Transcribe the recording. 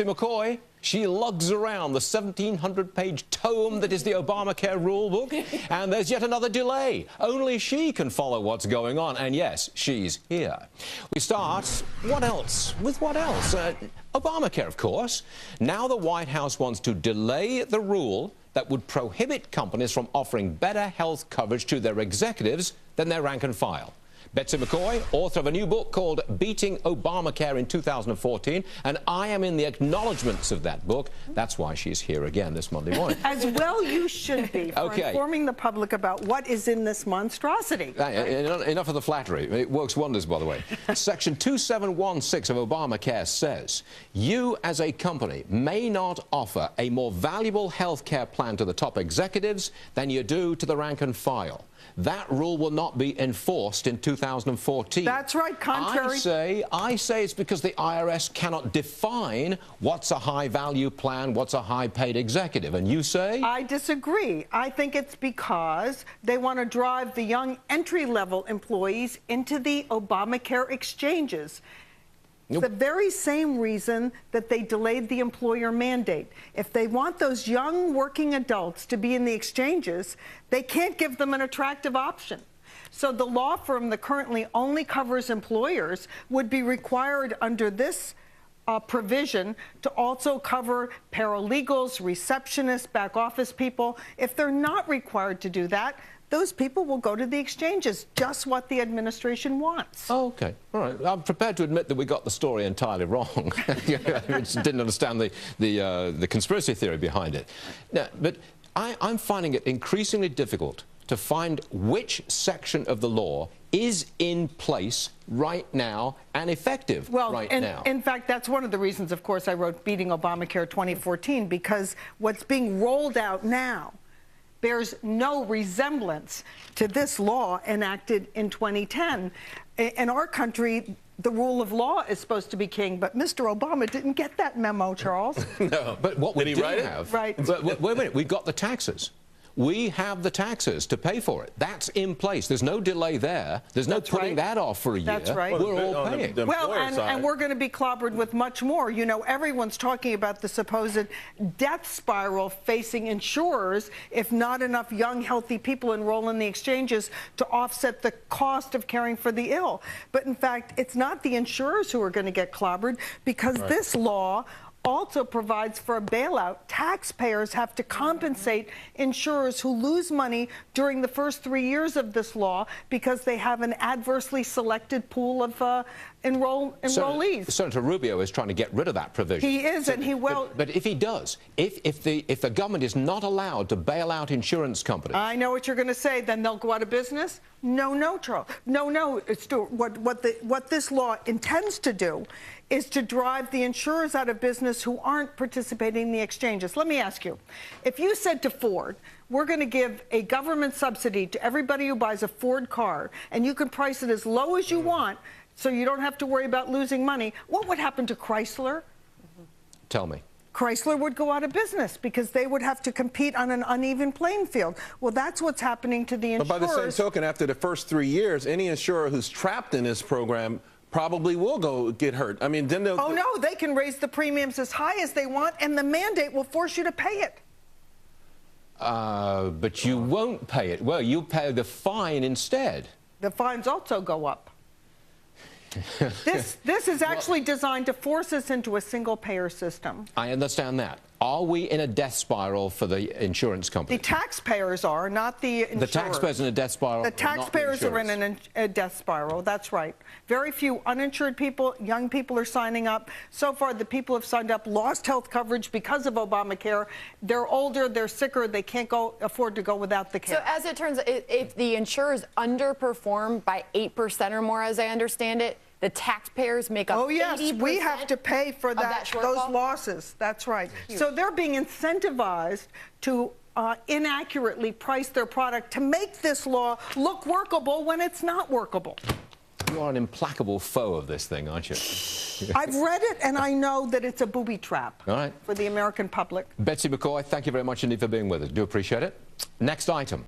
Betsy McCaughey, she lugs around the 1,700-page tome that is the Obamacare rule book, and there's yet another delay. Only she can follow what's going on, and yes, she's here. We start, what else? With what else? Obamacare, of course. Now the White House wants to delay the rule that would prohibit companies from offering better health coverage to their executives than their rank and file. Betsy McCaughey, author of a new book called Beating Obamacare in 2014, and I am in the acknowledgements of that book. That's why she's here again this Monday morning. As well you should be, for informing the public about what is in this monstrosity. Enough of the flattery. It works wonders, by the way. Section 2716 of Obamacare says, you as a company may not offer a more valuable health care plan to the top executives than you do to the rank and file. That rule will not be enforced in 2014. That's right, contrary. I say it's because the IRS cannot define what's a high-value plan, what's a high-paid executive. And you say? I disagree. I think it's because they want to drive the young entry-level employees into the Obamacare exchanges. It's the very same reason that they delayed the employer mandate. If they want those young working adults to be in the exchanges, they can't give them an attractive option. So the law firm that currently only covers employers would be required under this provision to also cover paralegals, receptionists, back office people. If they're not required to do that, those people will go to the exchanges, just what the administration wants. Oh, okay. All right. I'm prepared to admit that we got the story entirely wrong. Didn't understand the conspiracy theory behind it. Now, but I'm finding it increasingly difficult to find which section of the law is in place right now and effective right now. In fact, that's one of the reasons, of course, I wrote Beating Obamacare 2014, because what's being rolled out now bears no resemblance to this law enacted in 2010. In our country, the rule of law is supposed to be king, but Mr. Obama didn't get that memo, Charles. No, but what we do have... Right. But wait a minute, we've got the taxes. We have the taxes to pay for it. That's in place. There's no delay there. There's no putting that off for a year. That's right. We're all paying. Well, and we're going to be clobbered with much more. You know, everyone's talking about the supposed death spiral facing insurers if not enough young, healthy people enroll in the exchanges to offset the cost of caring for the ill. But in fact, it's not the insurers who are going to get clobbered, because this law also provides for a bailout. Taxpayers have to compensate insurers who lose money during the first 3 years of this law because they have an adversely selected pool of enrollees. Senator Rubio is trying to get rid of that provision. He is, and he will. But if he does, if the government is not allowed to bail out insurance companies... I know what you're going to say. Then they'll go out of business? No, Charles. No, Stuart. What this law intends to do is to drive the insurers out of business who aren't participating in the exchanges. Let me ask you, if you said to Ford, we're going to give a government subsidy to everybody who buys a Ford car, and you can price it as low as you want so you don't have to worry about losing money, what would happen to Chrysler? Tell me. Chrysler would go out of business because they would have to compete on an uneven playing field. Well, that's what's happening to the insurers. But by the same token, after the first 3 years, any insurer who's trapped in this program probably will go get hurt. I mean, then they'll... Oh, no, they can raise the premiums as high as they want, and the mandate will force you to pay it. But you won't pay it. Well, you pay the fine instead. The fines also go up. This is actually designed to force us into a single-payer system. I understand that. Are we in a death spiral for the insurance company? The taxpayers are, not the insurers. The taxpayers in a death spiral? The taxpayers are in a death spiral, that's right. Very few uninsured people, young people are signing up. So far, the people who have signed up lost health coverage because of Obamacare. They're older, they're sicker, they can't afford to go without the care. So as it turns out, if the insurers underperform by 8% or more, as I understand it, the taxpayers make up 80%. Oh, yes, we have to pay for those losses. That's right. So they're being incentivized to inaccurately price their product to make this law look workable when it's not workable. You are an implacable foe of this thing, aren't you? I've read it, and I know that it's a booby trap for the American public. Betsy McCaughey, thank you very much indeed for being with us. Do appreciate it. Next item.